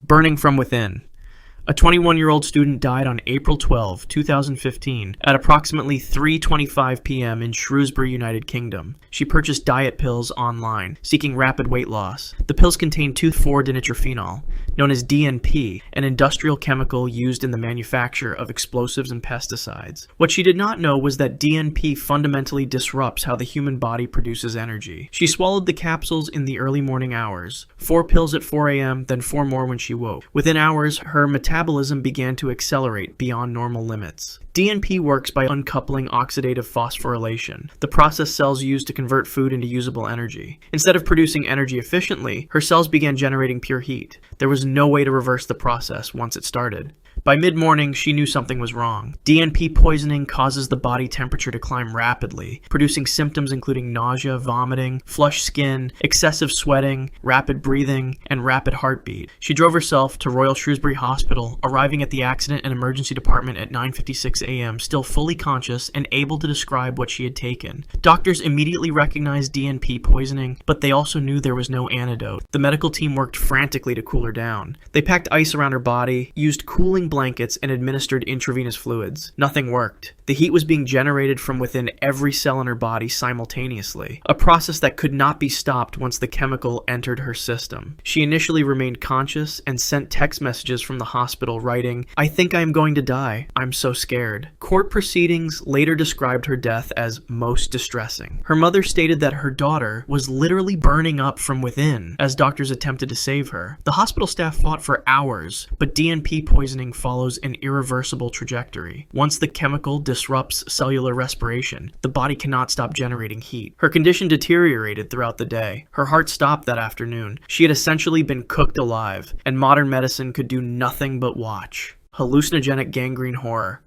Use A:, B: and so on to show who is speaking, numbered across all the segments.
A: Burning from within. A 21-year-old student died on April 12, 2015, at approximately 3:25 p.m. in Shrewsbury, United Kingdom. She purchased diet pills online, seeking rapid weight loss. The pills contain 2,4-dinitrophenol, known as DNP, an industrial chemical used in the manufacture of explosives and pesticides. What she did not know was that DNP fundamentally disrupts how the human body produces energy. She swallowed the capsules in the early morning hours, 4 pills at 4 a.m., then 4 more when she woke. Within hours, her metabolism began to accelerate beyond normal limits. DNP works by uncoupling oxidative phosphorylation, the process cells use to convert food into usable energy. Instead of producing energy efficiently, her cells began generating pure heat. There was no way to reverse the process once it started. By mid-morning, she knew something was wrong. DNP poisoning causes the body temperature to climb rapidly, producing symptoms including nausea, vomiting, flushed skin, excessive sweating, rapid breathing, and rapid heartbeat. She drove herself to Royal Shrewsbury Hospital, arriving at the accident and emergency department at 9:56 a.m., still fully conscious and able to describe what she had taken. Doctors immediately recognized DNP poisoning, but they also knew there was no antidote. The medical team worked frantically to cool her down. They packed ice around her body, used cooling blankets, and administered intravenous fluids. Nothing worked. The heat was being generated from within every cell in her body simultaneously, a process that could not be stopped once the chemical entered her system. She initially remained conscious and sent text messages from the hospital writing, "I think I am going to die. I'm so scared." Court proceedings later described her death as most distressing. Her mother stated that her daughter was literally burning up from within as doctors attempted to save her. The hospital staff fought for hours, but DNP poisoning follows an irreversible trajectory. Once the chemical disrupts cellular respiration, the body cannot stop generating heat. Her condition deteriorated throughout the day. Her heart stopped that afternoon. She had essentially been cooked alive, and modern medicine could do nothing but watch. Hallucinogenic gangrene horror.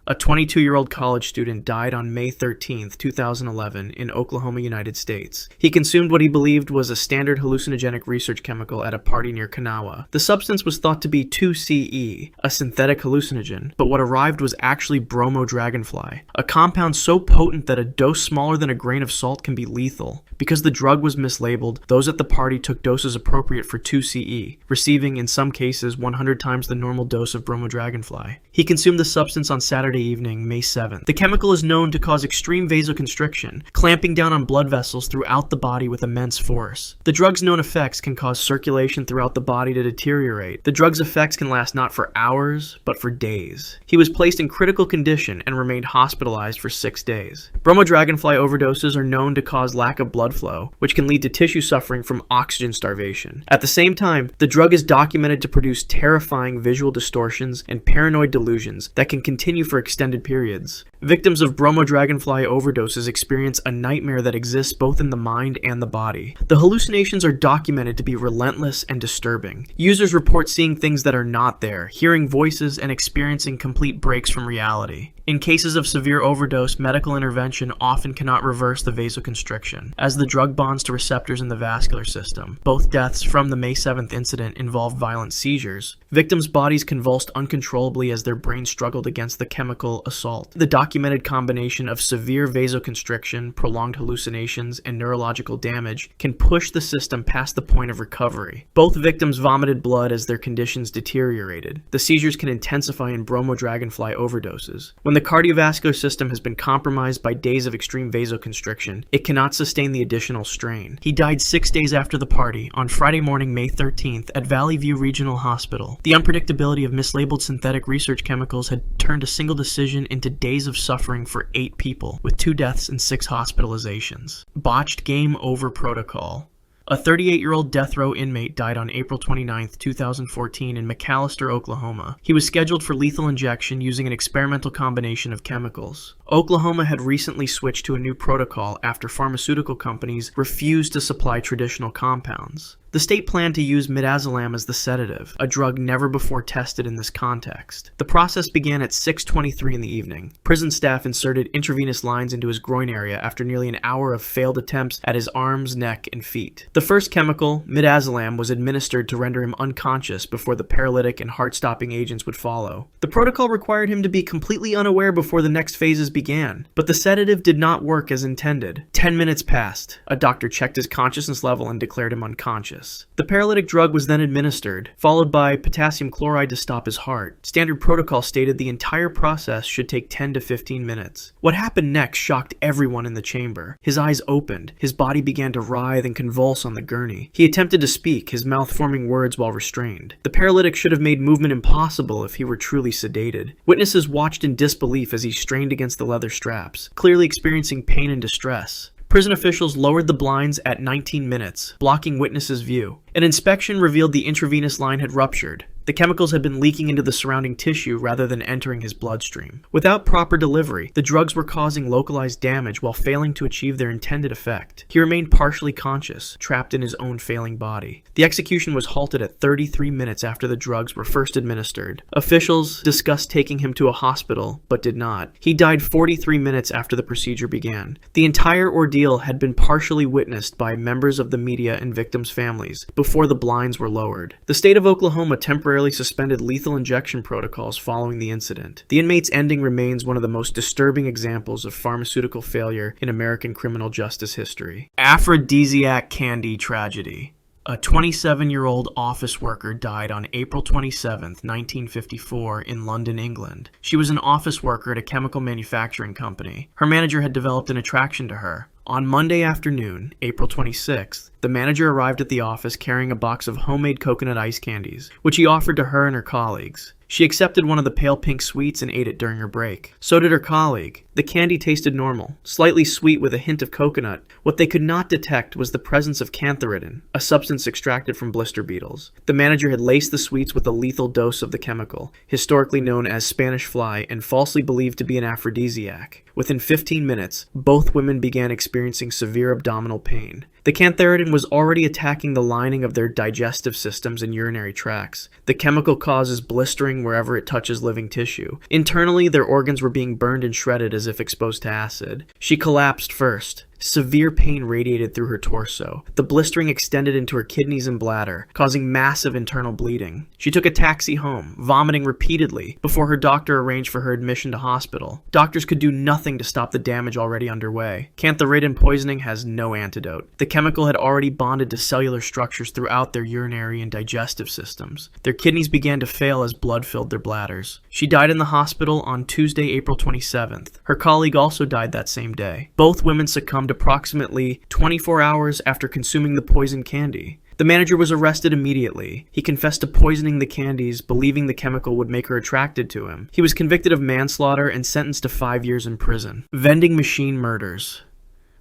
A: A 22-year-old college student died on May 13, 2011, in Oklahoma, United States. He consumed what he believed was a standard hallucinogenic research chemical at a party near Kanawha. The substance was thought to be 2-CE, a synthetic hallucinogen, but what arrived was actually bromo dragonfly, a compound so potent that a dose smaller than a grain of salt can be lethal. Because the drug was mislabeled, those at the party took doses appropriate for 2-CE, receiving, in some cases, 100 times the normal dose of bromo dragonfly. He consumed the substance on Saturday evening, May 7th. The chemical is known to cause extreme vasoconstriction, clamping down on blood vessels throughout the body with immense force. The drug's known effects can cause circulation throughout the body to deteriorate. The drug's effects can last not for hours, but for days. He was placed in critical condition and remained hospitalized for 6 days. Bromo dragonfly overdoses are known to cause lack of blood flow, which can lead to tissue suffering from oxygen starvation. At the same time, the drug is documented to produce terrifying visual distortions and paranoid delusions that can continue for extended periods. Victims of bromo dragonfly overdoses experience a nightmare that exists both in the mind and the body. The hallucinations are documented to be relentless and disturbing. Users report seeing things that are not there, hearing voices, and experiencing complete breaks from reality. In cases of severe overdose, medical intervention often cannot reverse the vasoconstriction, as the drug bonds to receptors in the vascular system. Both deaths from the May 7th incident involved violent seizures. Victims' bodies convulsed uncontrollably as their brains struggled against the chemical assault. The documented combination of severe vasoconstriction, prolonged hallucinations, and neurological damage can push the system past the point of recovery. Both victims vomited blood as their conditions deteriorated. The seizures can intensify in bromo dragonfly overdoses. When the cardiovascular system has been compromised by days of extreme vasoconstriction, it cannot sustain the additional strain. He died 6 days after the party, on Friday morning, May 13th, at Valley View Regional Hospital. The unpredictability of mislabeled synthetic research chemicals had turned a single decision into days of suffering for 8 people, with 2 deaths and 6 hospitalizations. Botched game over protocol. A 38-year-old death row inmate died on April 29, 2014 in McAlester, Oklahoma. He was scheduled for lethal injection using an experimental combination of chemicals. Oklahoma had recently switched to a new protocol after pharmaceutical companies refused to supply traditional compounds. The state planned to use midazolam as the sedative, a drug never before tested in this context. The process began at 6:23 in the evening. Prison staff inserted intravenous lines into his groin area after nearly an hour of failed attempts at his arms, neck, and feet. The first chemical, midazolam, was administered to render him unconscious before the paralytic and heart-stopping agents would follow. The protocol required him to be completely unaware before the next phases began, but the sedative did not work as intended. 10 minutes passed. A doctor checked his consciousness level and declared him unconscious. unconscious. The paralytic drug was then administered, followed by potassium chloride to stop his heart. Standard protocol stated the entire process should take 10 to 15 minutes. What happened next shocked everyone in the chamber. His eyes opened, his body began to writhe and convulse on the gurney. He attempted to speak, his mouth forming words while restrained. The paralytic should have made movement impossible if he were truly sedated. Witnesses watched in disbelief as he strained against the leather straps, clearly experiencing pain and distress. Prison officials lowered the blinds at 19 minutes, blocking witnesses' view. An inspection revealed the intravenous line had ruptured. The chemicals had been leaking into the surrounding tissue rather than entering his bloodstream. Without proper delivery, the drugs were causing localized damage while failing to achieve their intended effect. He remained partially conscious, trapped in his own failing body. The execution was halted at 33 minutes after the drugs were first administered. Officials discussed taking him to a hospital, but did not. He died 43 minutes after the procedure began. The entire ordeal had been partially witnessed by members of the media and victims' families before the blinds were lowered. The state of Oklahoma temporarily suspended lethal injection protocols following the incident. The inmate's ending remains one of the most disturbing examples of pharmaceutical failure in American criminal justice history. Aphrodisiac candy tragedy. A 27-year-old office worker died on April 27, 1954, in London, England. She was an office worker at a chemical manufacturing company. Her manager had developed an attraction to her. On Monday afternoon, April 26th, the manager arrived at the office carrying a box of homemade coconut ice candies, which he offered to her and her colleagues. She accepted one of the pale pink sweets and ate it during her break. So did her colleague. The candy tasted normal, slightly sweet with a hint of coconut. What they could not detect was the presence of cantharidin, a substance extracted from blister beetles. The manager had laced the sweets with a lethal dose of the chemical, historically known as Spanish fly and falsely believed to be an aphrodisiac. Within 15 minutes, both women began experiencing severe abdominal pain. The cantharidin was already attacking the lining of their digestive systems and urinary tracts. The chemical causes blistering wherever it touches living tissue. Internally, their organs were being burned and shredded as if exposed to acid. She collapsed first. Severe pain radiated through her torso. The blistering extended into her kidneys and bladder, causing massive internal bleeding. She took a taxi home, vomiting repeatedly, before her doctor arranged for her admission to hospital. Doctors could do nothing to stop the damage already underway. Cantharidin poisoning has no antidote. The chemical had already bonded to cellular structures throughout their urinary and digestive systems. Their kidneys began to fail as blood filled their bladders. She died in the hospital on Tuesday, April 27th. Her colleague also died that same day. Both women succumbed approximately 24 hours after consuming the poisoned candy. The manager was arrested immediately. He confessed to poisoning the candies, believing the chemical would make her attracted to him. He was convicted of manslaughter and sentenced to 5 years in prison. Vending machine murders.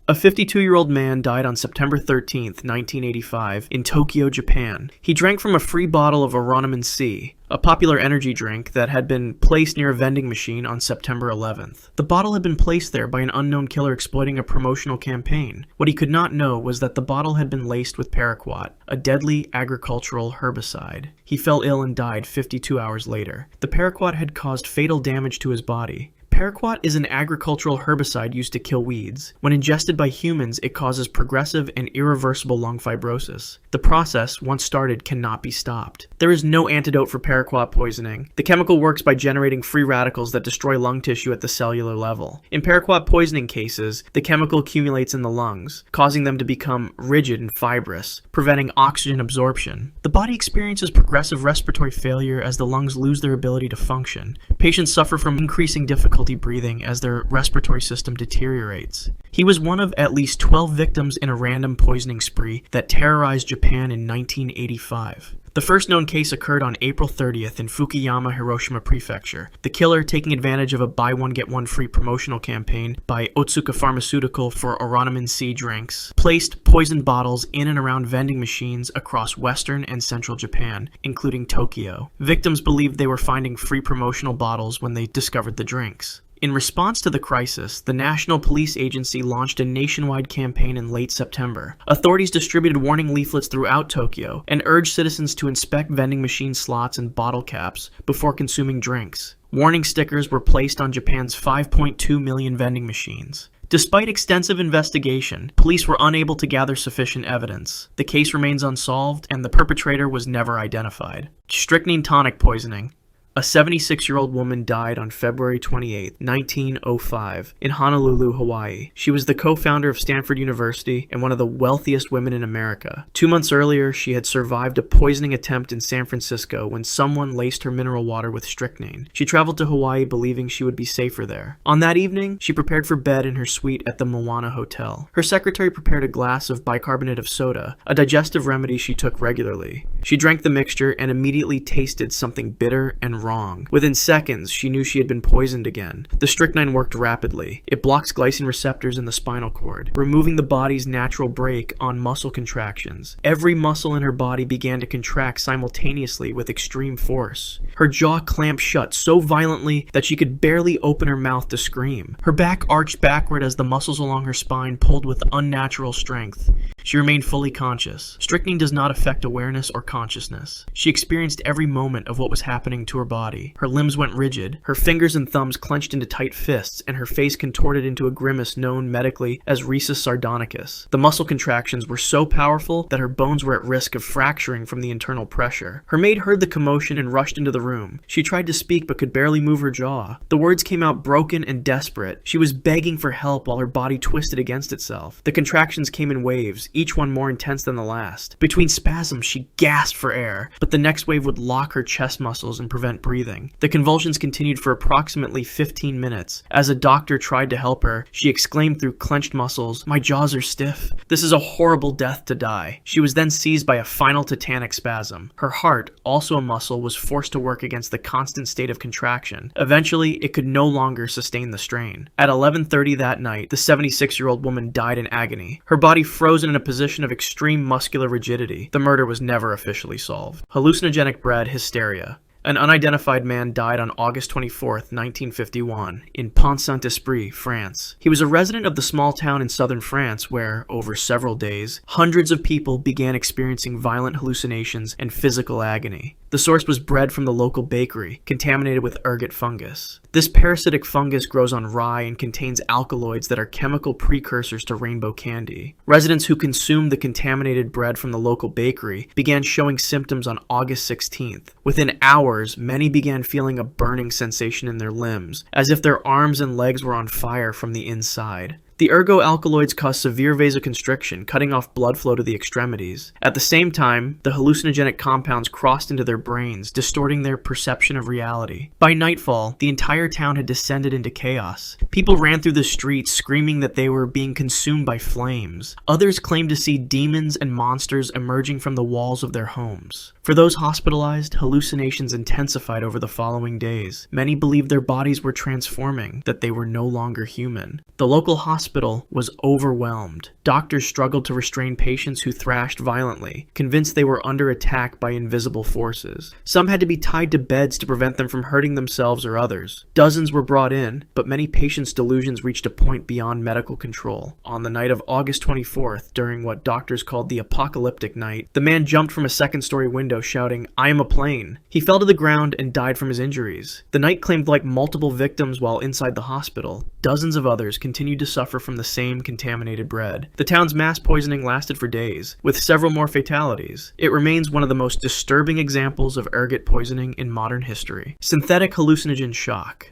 A: A 52-year-old man died on September 13, 1985, in Tokyo, Japan. He drank from a free bottle of Vitamin C, a popular energy drink that had been placed near a vending machine on September 11th. The bottle had been placed there by an unknown killer exploiting a promotional campaign. What he could not know was that the bottle had been laced with paraquat, a deadly agricultural herbicide. He fell ill and died 52 hours later. The paraquat had caused fatal damage to his body. Paraquat is an agricultural herbicide used to kill weeds. When ingested by humans, it causes progressive and irreversible lung fibrosis. The process, once started, cannot be stopped. There is no antidote for paraquat poisoning. The chemical works by generating free radicals that destroy lung tissue at the cellular level. In paraquat poisoning cases, the chemical accumulates in the lungs, causing them to become rigid and fibrous, preventing oxygen absorption. The body experiences progressive respiratory failure as the lungs lose their ability to function. Patients suffer from increasing difficulty breathing as their respiratory system deteriorates. He was one of at least 12 victims in a random poisoning spree that terrorized Japan in 1985. The first known case occurred on April 30th in Fukuyama, Hiroshima Prefecture. The killer, taking advantage of a buy one get one free promotional campaign by Otsuka Pharmaceutical for Vitamin C drinks, placed poisoned bottles in and around vending machines across western and central Japan, including Tokyo. Victims believed they were finding free promotional bottles when they discovered the drinks. In response to the crisis, the National Police Agency launched a nationwide campaign in late September. Authorities distributed warning leaflets throughout Tokyo and urged citizens to inspect vending machine slots and bottle caps before consuming drinks. Warning stickers were placed on Japan's 5.2 million vending machines. Despite extensive investigation, police were unable to gather sufficient evidence. The case remains unsolved, and the perpetrator was never identified. Strychnine tonic poisoning. A 76-year-old woman died on February 28, 1905, in Honolulu, Hawaii. She was the co-founder of Stanford University and one of the wealthiest women in America. 2 months earlier, she had survived a poisoning attempt in San Francisco when someone laced her mineral water with strychnine. She traveled to Hawaii believing she would be safer there. On that evening, she prepared for bed in her suite at the Moana Hotel. Her secretary prepared a glass of bicarbonate of soda, a digestive remedy she took regularly. She drank the mixture and immediately tasted something bitter and wrong. Within seconds, she knew she had been poisoned again. The strychnine worked rapidly. It blocks glycine receptors in the spinal cord, removing the body's natural brake on muscle contractions. Every muscle in her body began to contract simultaneously with extreme force. Her jaw clamped shut so violently that she could barely open her mouth to scream. Her back arched backward as the muscles along her spine pulled with unnatural strength. She remained fully conscious. Strychnine does not affect awareness or consciousness. She experienced every moment of what was happening to her body. Her limbs went rigid, her fingers and thumbs clenched into tight fists, and her face contorted into a grimace known medically as rhesus sardonicus. The muscle contractions were so powerful that her bones were at risk of fracturing from the internal pressure. Her maid heard the commotion and rushed into the room. She tried to speak but could barely move her jaw. The words came out broken and desperate. She was begging for help while her body twisted against itself. The contractions came in waves, each one more intense than the last. Between spasms, she gasped for air, but the next wave would lock her chest muscles and prevent breathing. The convulsions continued for approximately 15 minutes. As a doctor tried to help her, she exclaimed through clenched muscles, "My jaws are stiff. This is a horrible death to die." She was then seized by a final tetanic spasm. Her heart, also a muscle, was forced to work against the constant state of contraction. Eventually, it could no longer sustain the strain. At 11:30 that night, the 76-year-old woman died in agony. Her body frozen in a position of extreme muscular rigidity. The murder was never officially solved. Hallucinogenic bread hysteria. An unidentified man died on August 24, 1951, in Pont-Saint-Esprit, France. He was a resident of the small town in southern France where, over several days, hundreds of people began experiencing violent hallucinations and physical agony. The source was bread from the local bakery, contaminated with ergot fungus. This parasitic fungus grows on rye and contains alkaloids that are chemical precursors to rainbow candy. Residents who consumed the contaminated bread from the local bakery began showing symptoms on August 16th. Within hours, many began feeling a burning sensation in their limbs, as if their arms and legs were on fire from the inside. The ergo-alkaloids cause severe vasoconstriction, cutting off blood flow to the extremities. At the same time, the hallucinogenic compounds crossed into their brains, distorting their perception of reality. By nightfall, the entire town had descended into chaos. People ran through the streets screaming that they were being consumed by flames. Others claimed to see demons and monsters emerging from the walls of their homes. For those hospitalized, hallucinations intensified over the following days. Many believed their bodies were transforming, that they were no longer human. The local hospital was overwhelmed. Doctors struggled to restrain patients who thrashed violently, convinced they were under attack by invisible forces. Some had to be tied to beds to prevent them from hurting themselves or others. Dozens were brought in, but many patients' delusions reached a point beyond medical control. On the night of August 24th, during what doctors called the apocalyptic night, the man jumped from a second-story window shouting, "I am a plane." He fell to the ground and died from his injuries. The night claimed like multiple victims while inside the hospital. Dozens of others continued to suffer from the same contaminated bread. The town's mass poisoning lasted for days, with several more fatalities. It remains one of the most disturbing examples of ergot poisoning in modern history. Synthetic hallucinogen shock.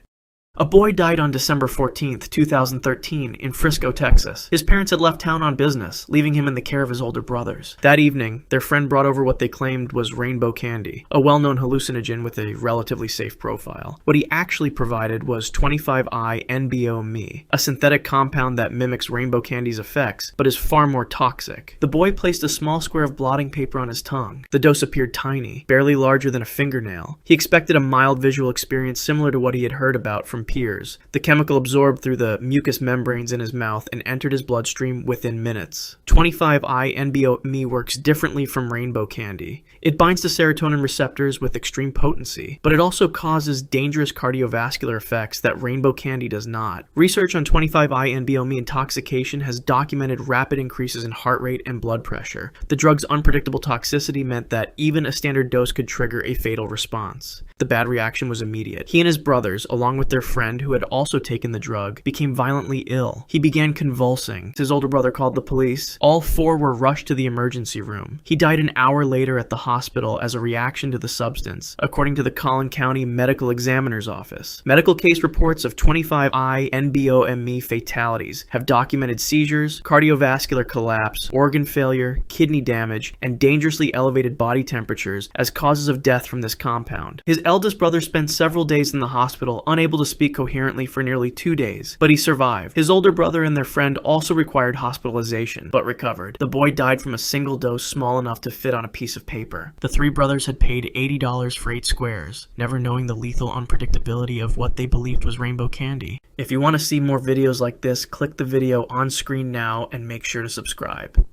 A: A boy died on December 14, 2013, in Frisco, Texas. His parents had left town on business, leaving him in the care of his older brothers. That evening, their friend brought over what they claimed was rainbow candy, a well-known hallucinogen with a relatively safe profile. What he actually provided was 25I-NBO-Me, a synthetic compound that mimics rainbow candy's effects, but is far more toxic. The boy placed a small square of blotting paper on his tongue. The dose appeared tiny, barely larger than a fingernail. He expected a mild visual experience similar to what he had heard about from peers. The chemical absorbed through the mucous membranes in his mouth and entered his bloodstream within minutes. 25I-NBO-Me works differently from rainbow candy. It binds to serotonin receptors with extreme potency, but it also causes dangerous cardiovascular effects that rainbow candy does not. Research on 25I-NBO-Me intoxication has documented rapid increases in heart rate and blood pressure. The drug's unpredictable toxicity meant that even a standard dose could trigger a fatal response. The bad reaction was immediate. He and his brothers, along with their friend, who had also taken the drug, became violently ill. He began convulsing. His older brother called the police. All four were rushed to the emergency room. He died an hour later at the hospital as a reaction to the substance, according to the Collin County Medical Examiner's Office. Medical case reports of 25 NBOME fatalities have documented seizures, cardiovascular collapse, organ failure, kidney damage, and dangerously elevated body temperatures as causes of death from this compound. His eldest brother spent several days in the hospital, unable to speak coherently for nearly 2 days, but he survived. His older brother and their friend also required hospitalization, but recovered. The boy died from a single dose small enough to fit on a piece of paper. The three brothers had paid $80 for 8 squares, never knowing the lethal unpredictability of what they believed was rainbow candy. If you want to see more videos like this, click the video on screen now and make sure to subscribe.